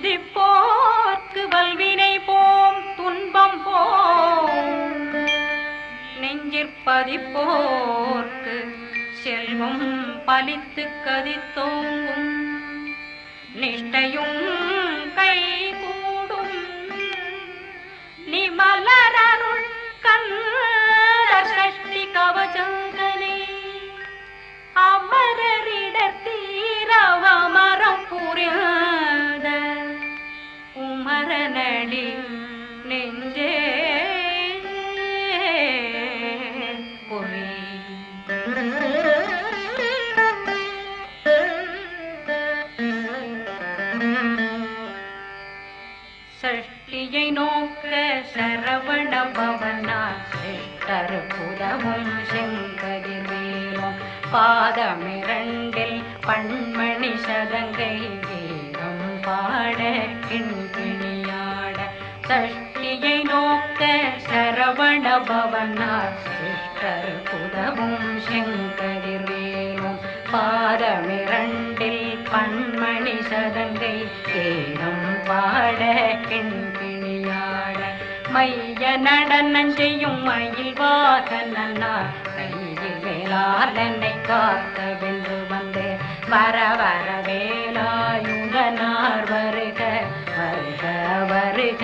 துதிப்போர்க்கு வல்வினை போம் துன்பம் போம் நெஞ்சிற்பதிப்போர்க்கு செல்வம் பலித்து கதித்தோங்கும் நிஷ்டையும் கை கூடும் நிமலரருள் கந்த சஷ்டி கவசங்கனை அமரரிடத்தீரவமரம் புரியாத உமரனடி நெஞ்சே பொறி சஷ்டியை நோக்க சரவண பவனார் சிஷ்டர் புதவும் செங்கதிர்வேலும் பாதமிரண்டில் பண்மணி சதங்கை வேகம் பாட கிண்கிணியாட சஷ்டியை நோக்க சரவண பவனார் சிஷ்டர் புதவும் செங்கதிர்வேலும் பாதமிரண்டில் பண்மணி சதங்கை வேகம் பாட கிண்கிணியாட மைய நடனம் செய்யும் மயில் வாகனார் கையில் வேளாளனை காக்க வென்று வந்து வர வர வேலாயுதனார் வருக வருக வருக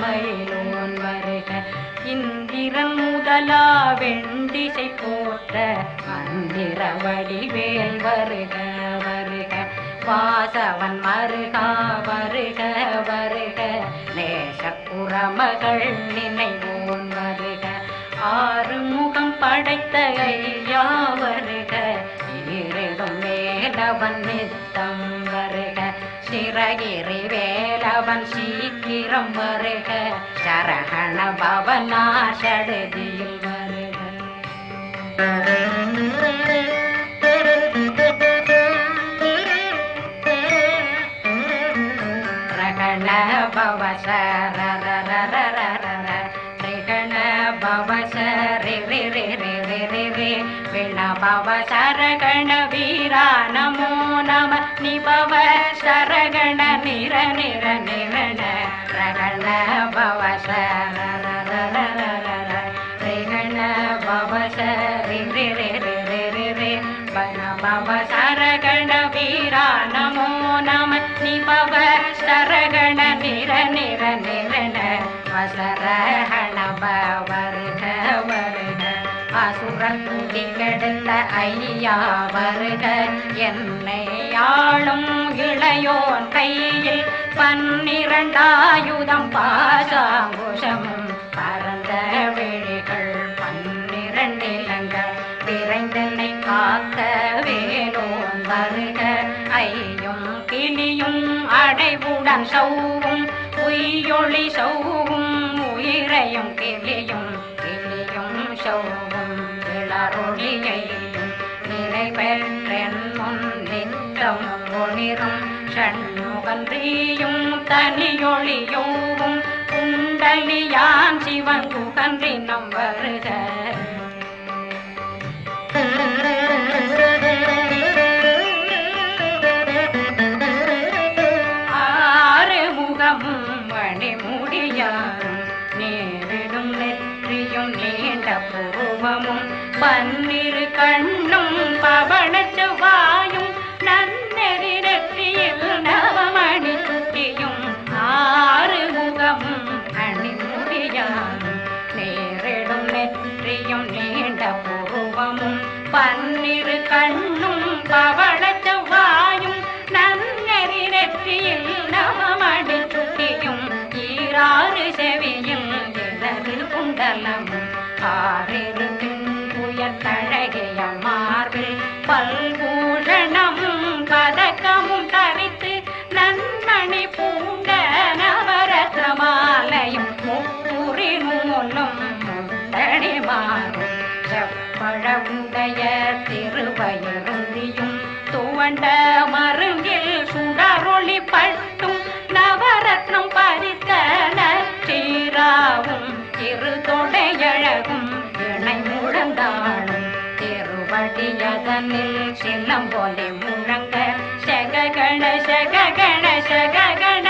மயிலோன் வருக இந்திரன் முதலா வெண்டிசை போற்ற மந்திர வடிவேல் வருக வருக வாசவன் மருகா வருக வருக நேசக்குறமகள் நினைவோன் வருக ஆறு முகம் படைத்த ஐயா வருக ஈரிடும் மேலவன் நித்தம் வருக சிறகிரி வேலவன் சீக்கிரம் வருக சரகண பவனா சடுதியில் வருக ரகண பவசர ரிகண பவசரி விண பவ சரகண வீரா நமோ நம நிபவ சரகண நிர நிர நிரண ரகண பவசர ரிகண பவசரி வன பவ சரகண வீரா நமோ நம நிபவ சரகண நிர நிர நிரண வசரஹண வருக வருக அசுரன் குடி கெடுத்த ஐயா வருக என்னை ஆளும் இளையோன் கையில் 12 பாசாங்குஷமும் பரந்த விழிகள் 12 இலங்கள் விரைந்தனை காக்க வேலோன் வருக ஐயும் கிளியும் அடைவுடன் சௌவும் உயிரொளி சௌவும் உயிரையும் கிளியும் கிளியும் சௌவும் இளரொளியையும் நிறைபெற்றென் முன் நித்தம் ஒளிரும் ஷண்முகன்றியும் தனியொளியோவும் குண்டலியான் சிவன் குகன்றினம் வருக ஆறு முகமும் மணிமுடியாரும் நேரிடும் நெற்றியும் நீண்ட புருவமும் 12 கண்ணும் பவளச் செவ்வாயும் நன்னெறி நெற்றியில் நவமணி சுட்டியும் ஆறு முகமும் மணிமுடியாரும் நேரிடும் நெற்றியும் நீண்ட புருவமும் 12 கண்ணும் பவளச் செவ்வாயும் நன்னெறி நெற்றியில் நவமணி சுட்டியும் ஈராறு செவியும் எதரு குண்டலமும் 6 புயத்தழகிய மார்பில் பல்பூஷணமும் பதக்கமும் தரித்து நன்மணி பூண்ட நவரத்ன மாலையும் முப்புரி நூலும் முத்தடி மாறும் செப்பழமுடைய திருவயருந்தியும் துவண்ட மருங்கில் சுடரொளி பட்டும் நவரத்னம் பறித்த நச்சீராவும் திருதொடையழகும் இணை முழந்தாளும் திருவடியதனில் சிலம்பொலி முழங்க சககண சககண சககண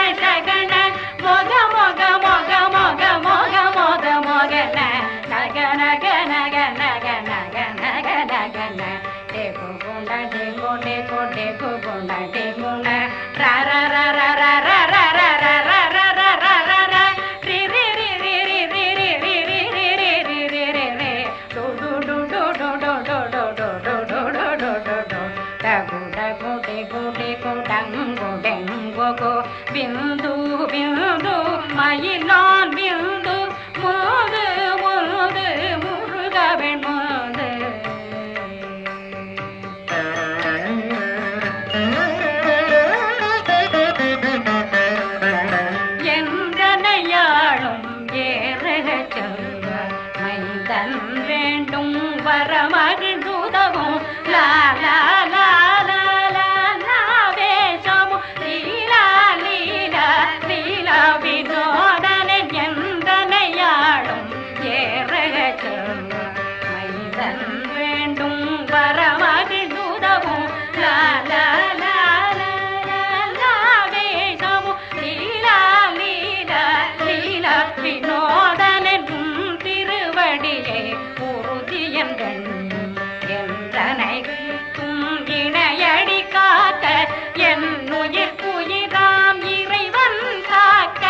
என் உயிர்க்குயிராம் இறைவன் காக்க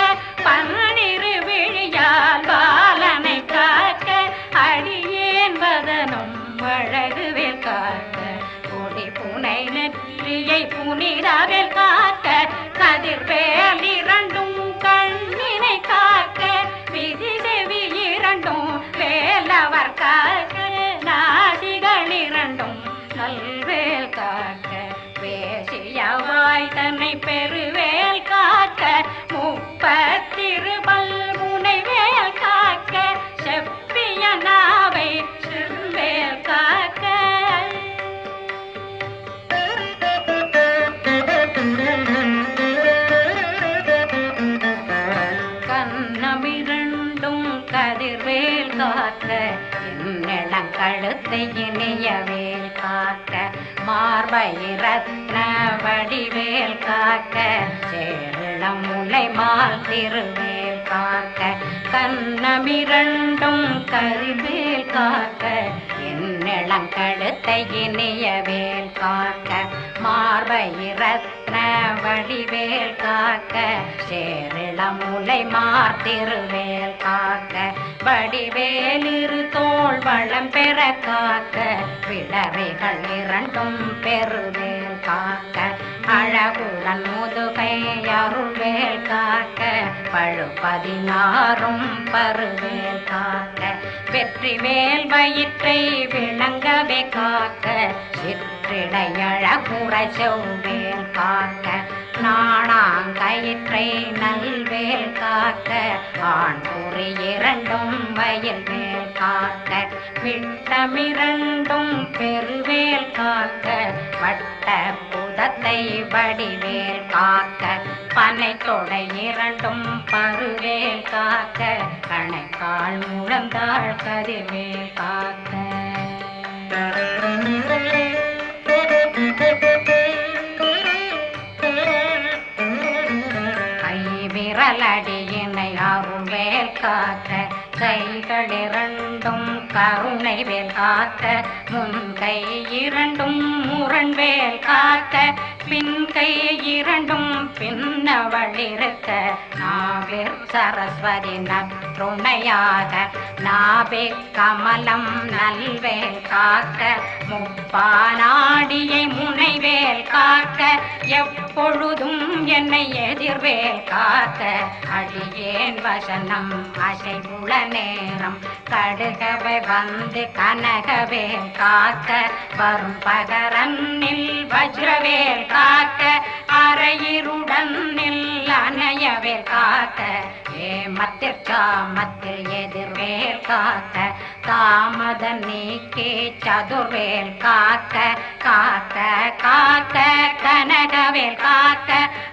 பன்னிரு விழியால் பாலனை காக்க அடியேன் வதனும் அழகுவேல் காக்க கொடி புனை நெற்றியை புனிதவேல் காக்க கதிர்வேல் இரண்டும் கண்ணினை காக்க விதி செவி இரண்டும் வேலவர் காக்க நாசிகள் இரண்டும் நல்வேல் காக்க பேசியவாய் தன்னை பெருவேல் காக்க முப்பத்திருபல் முனைவேல் காக்க செப்பிய நாவை செவ்வேல் காக்க கண்ணமிரண்டும் கதிர்வேல் காக்க என்னிடம் கழுத்தை இணையவேல் காக்க மார்பயிரத்ன வடிவேல் காக்க சேரிளம் முலைமால் திருவேல் காக்க கண்ணமிரண்டும் கதிர்வேல் காக்க என்னிடம் கழுத்தை இணையவேல் காக்க மார்பயிரத்ன வடிவேல் காக்க சேரிளம் முலைமால் திருவேல் காக்க வடிவேலிரு தோள் வளம் பெற காக்க விடரைகள் இரண்டும் பெருவேல் காக்க அழகுடன் முதுகை அருள்வேல் காக்க பழு16 பருவேல் காக்க வெற்றிவேல் வயிற்றை விளங்கவே காக்க சிற்றிடையழகுற செவ்வேல் காக்க நாணாங்கயிற்றை நல்வேல் காக்க ஆண் குறி இரண்டும் வயல்வேல் காக்க விட்டமிரண்டும் பெருவேல் காக்க வட்ட புதத்தை வடிவேல் காக்க பனை தொடை இரண்டும் பருவேல் காக்க கணைக்கால் முழந்தாள் கதிர்வேல் காக்க கைவிரலடியினை அருள்வேல் காக்க கைகள் இரண்டும் கருணை வேல் காக்க முன்கை இரண்டும் முரண்வேல் காக்க பின்கை இரண்டும் பின்னவளிருக்க நாவிற் சரஸ்வதி நற்றுணையாக நாபே கமலம் நல்வேல் காக்க முப்பானாடியை முனைவேல் காக்க எப்பொழுதும் என்னை எதிர்வேல் காக்க அடியேன் வசனம் அசைவுள நேரம் கடுகவை வந்து கனகவேல் காக்க வரும் பகரன்னில் வஜ்ரவேல் காக்க அரையிருடன் அணையவேல் காக்க ஏமத்தில் சாமத்தில் எதிர்வேல் காக்க தாமத நீக்கே சதுர்வேல் காக்க காக்க காக்க கனகவேல் காக்க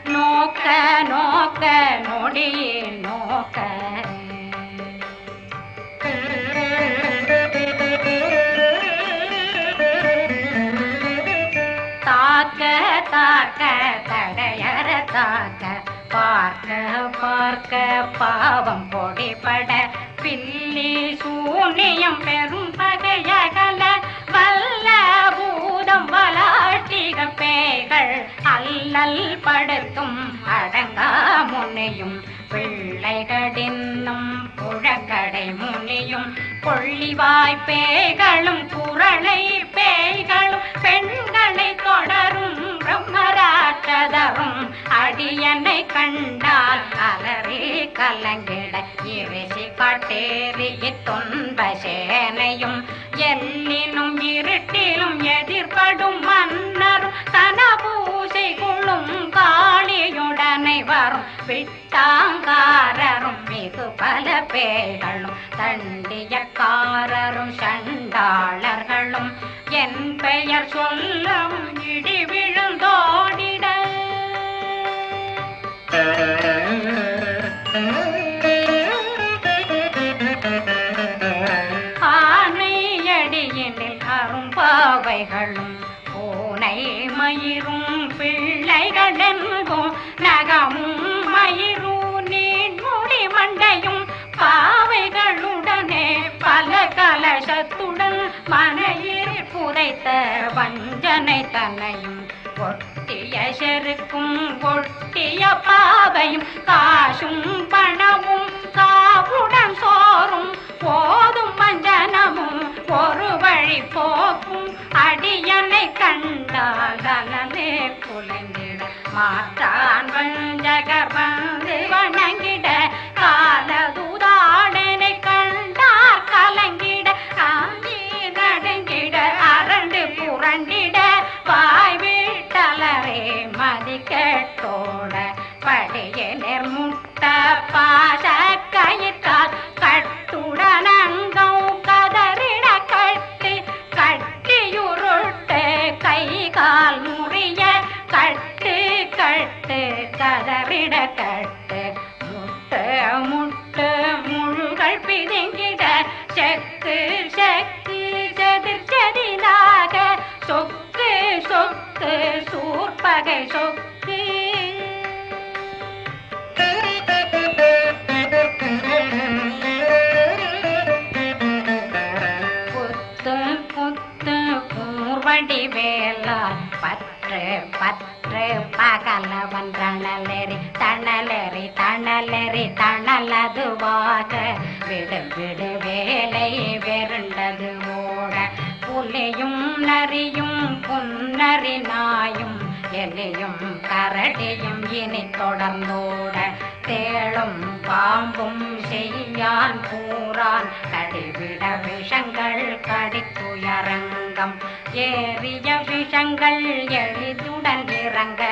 நோக்க நோக்க நொடியே நோக்க தாக்க தாக்க தடையற தாக்க பார்க்க பார்க்க பாவம் பொடிபட பில்லி சூனியம் பெரும் பகையகல வல்ல பூதம் வலாட்டிக பேய்கள் அல்லல் படுத்தும் அடங்கா முனையும் பிள்ளைகளின்னும் புழக்கடை முனியும் கொள்ளிவாய் பேய்களும் குரளை பேய்களும் பெண்களை தொடரும் பிரம்மராட்சதரும் அடியனை கண்டால் அலறி கலங்கிட இரிசி காட்டேறி துன்ப சேனையும் எல்லினும் இருட்டிலும் எதிர்படும் மன்னரும் தனபூசைகளும் காளியுடனை வரும் விட்டாங்காரரும் மிகு பல பேய்களும் தண்டியக்காரரும் சண்டாளர்களும் என் பெயர் சொல்லும் இடி விழுந்தோடிட ஆனையடியினில் அரும்பாவைகளும் பூனை மயிரும் பிள்ளைகளென்பும் நகமும் மயிரும் நீண்முடி மண்டையும் பாவைகளுடனே பல கலசத்துடன் மனையில் புதைத்த வஞ்சனை தன்னையும் ஒட்டிய செருக்கும் ஒட்டிய பாவையும் காசும் பணமும் காவுடன் சோறும் போதும் மஞ்சனமும் ஒரு வழி போக்கும் அடியனை கண்டால் அலனே குலைந்திட மாற்றான் வஞ்சகர் வந்து வணங்கிட காலதுதாடனை கண்டார் கலங்கிட காஞ்சி நடுங்கிட அரண்டு புரண்டிட வாய் வீட்டலரே மதி கேட்டோட படியனர் முட்ட பாச கயிற்றால் கட்டுடனங்கம் கதறிட கட்டு கட்டியுருட்டு கை கால் முறிய கட்டு கட்டு கதறிட கட்டு முட்டு முட்டு முழுகள் பிதுங்கிட செக்கு செக்கு செதிர் செதிலாக சொக்கு சொக்கு சூர்பகை சொக்கு புத்து புத்து கூர்வடி வேலால் பற்று பற்று பகலவன் தணலெறி தணலெறி தணலெறி தணலதுவாக விடு விடு வேலை வெருண்டது ஓட புலியும் நரியும் புன்னரி நாயும் எலியும் கரடியும் இனி தொடர்ந்தோட தேளும் பாம்பும் செய்யான் கூறான் கடிவிட விஷங்கள் கடித்துயரங்கம் ஏறிய விஷங்கள் எளிதுடன் இறங்க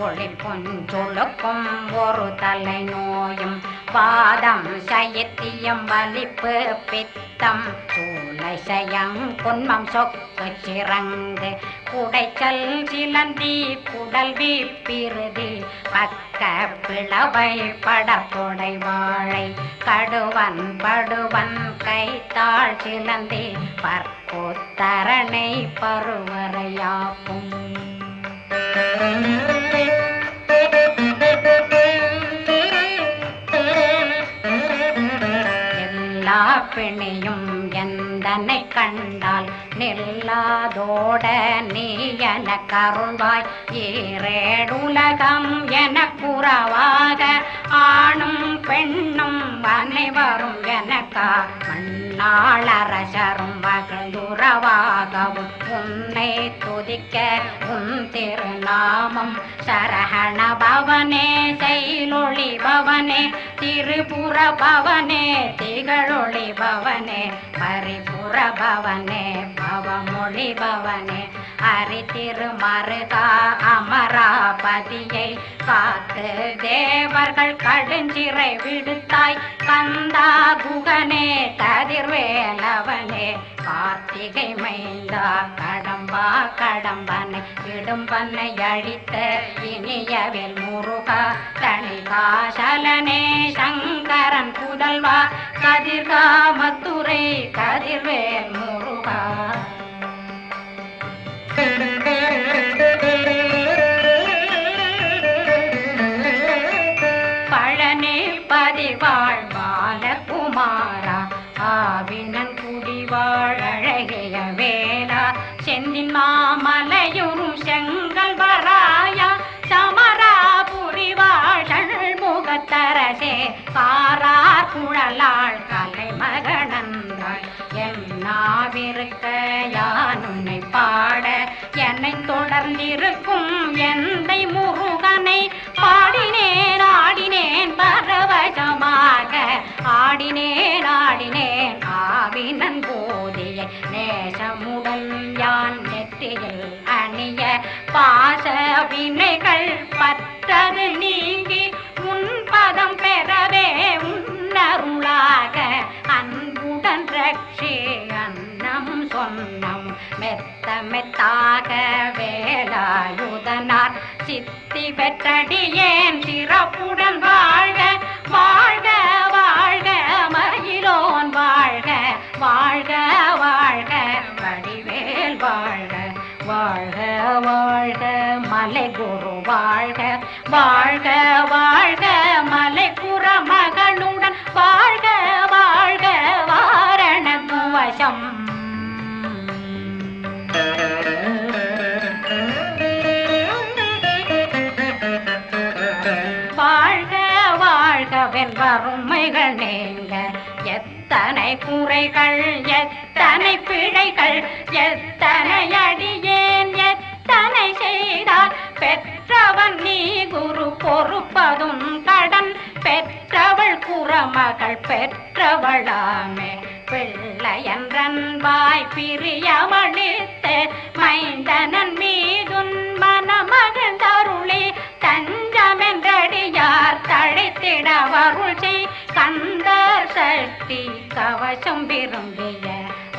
ஒளி பொஞ்சொழுக்கும் ஒரு தலை நோயும் பாதம் சயத்தியம் வலிப்பு பித்தம் சூளை சயம் குன்மம் சொக்கு சிறங்கு குடைச்சல் சிலந்தி குடல் வீப்பிருதி பக்க பிளவை படத்தொடை வாழை கடுவன் படுவன் கைத்தாள் சிலந்தி பற்போத்தரணை பருவரையாக்கும் எல்லா பிணியும் எந்தனை கண்டால் நில்லாதோட நீ என கருள்வாய் ஈரேடுலகம் என புறவாக ஆணும் பெண்ணும் அனைவரும் எனக்கா மண்ணாளரசரும் மகிழ்ந்துறவாகவும் உன்னை துதிக்க உன் திருநாமம் சரஹண பவனே செயலொளி பவனே திரிபுர பவனே திகழொளி பவனே பரிபுர பவனே பவமொழி பவனே ஹரி திருமருகா அமராபதியை காத்து தேவர்கள் கடுஞ்சிறை விடுத்தாய் கந்தா குகனே கதிர்வேலவனே கார்த்திகை மைந்தா கடம்பா கடம்பனை இடும்பனை அழித்த இனியவேல் முருகா தணிகாசலனே சங்கரன் புதல்வா கதிர்காமத்துரை கதிர்வேல் முருகா பழனி பதிவாழ் பாலகுமாரா ஆவினன் குடிவாழ் அழகிய வேளா செந்தின் மாமலையூரும் செங்கல் வராயா சமராபுரிவாழ் முகத்தரசே காரார் குழலாள் கலை மகனந்தாய் என்னாவிருக்க யான் உன்னை பாட என்னை தொடர்ந்திருக்கும் எந்தை முருகனை பாடினேன் ஆடினேன் பரவசமாக ஆடினேன் ஆடினேன் ஆவினன் போதிய நேசமுடல் யான் நெற்றியில் அணிய பாச வினைகள் பற்றது நீங்கி உன் பதம் பெறவே உன்னருளாக அன்புடன் ரட்சி அன்னம் சொன்னம் மெத்த மெத்தாக வேலாயுதனார் சித்தி பெற்றடியேன் சிறப்புடன் வாழ்க வாழ்க வாழ்க மயிலோன் வாழ்க வாழ்க வாழ்க வடிவேல் வாழ்க வாழ்க வாழ்க மலை குரு வாழ்க வாழ்க வாழ்க மலை புற மகனுடன் வாழ்க வாழ்க வாரண துவசம் எத்தகவென் வறுமைகள் நீங்க எத்தனை குறைகள் எத்தனை பிழைகள் எத்தனை அடியேன் எத்தனை செய்தால் பெற்றவன் நீ குரு பொறுப்பதும் கடன் பெற்றவள் குறமகள் பெற்றவளாமே பிள்ளையன்றன்பாய் பிரியமளித்து மைந்தனன் மீதுன் மனமகிழ்ந்தருளி தஞ்சமென்றடியார் தழைத்திட வருள் செய் கந்தர் சஷ்டி கவசம் விரும்பிய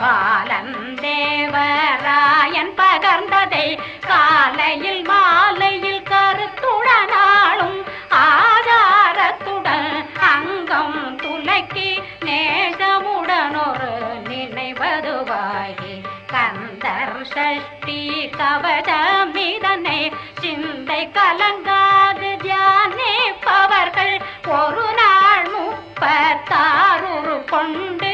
பாலன் தேவராயன் பகர்ந்ததை காலையில் மாலையில் கருத்துடனாலும் ஆதாரத்துடன் அங்கம் துலக்கி நேசமுடனொரு நினைவதுவாகி கந்தர் சஷ்டி கவசமிதனை சிந்தை கலங்காது தியானிப்பவர்கள் ஒரு நாள் 36 கொண்டு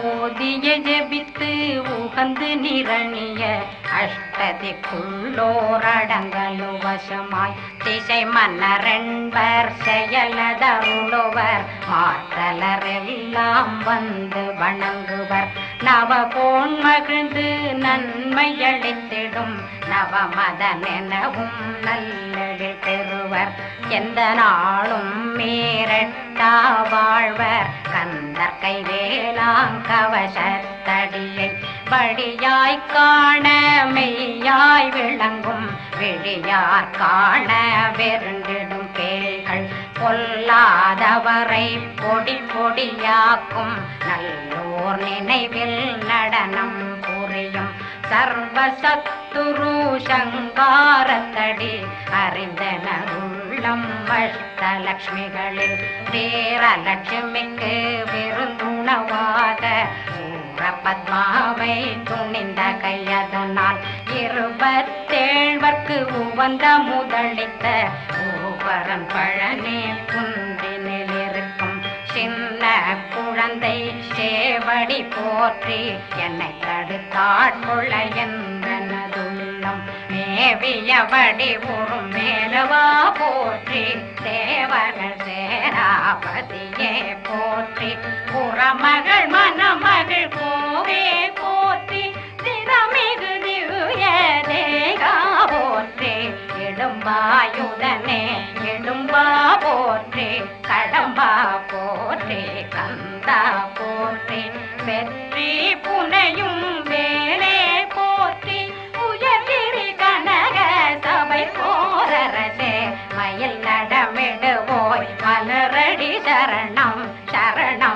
ஓதிய ஜெபித்து உகந்து நிரணிய அஷ்டதிக்குள்ளோரடங்கலு வசமாய் திசை மன்னரென்பர் செயலதருளுவர் மாற்றலரெல்லாம் வந்து வணங்குவர் நவபோன் மகிழ்ந்து நன்மையளித்திடும் நவமதனெனவும் நல்லெழில் பெறுவர் எந்த நாளும் மீறட்டா வாழ்வர் கந்தர் கைவேலாங்கவசத்தடியை படியாய் காண மெய்யாய் விளங்கும் விழியார் காண வெருண்டிடும் கேள்கள் பொல்லாதவரை பொடி பொடியாக்கும் நல்லோர் நினைவில் நடனம் புரியும் சர்வசத்துரு சங்காரத்தடி அறிந்தனருள்ளம் அஷ்டலக்ஷ்மிகளில் வீரலட்சுமிக்கு விருந்துணவாக பத்மாவை துணிந்த கையதனால் 27 உவந்த முதலித்த ஊபரன் பழனி குன்றினில் இருக்கும் சின்ன குழந்தை சேவடி போற்றி என்னை தடுத்தாட்கொள்ள என்றனதுள்ளம் மேவியபடி ஒரு மேலவா போற்றி தேவர்கள் சேனாபதியே போற்றி புறமகள் மணமகள் கோவே போற்றி திறமிகு திவ்ய தேகா போற்றி இடும்பாயுதனே இடும்பா போற்றி கடம்பா போற்றி கந்தா போற்றி வெற்றி புனையும் வேலே போற்றி உயர்கிரி கனக சபை போரரசே மயில் நடமிடுவோய் மலரடி சரணம் சரணம்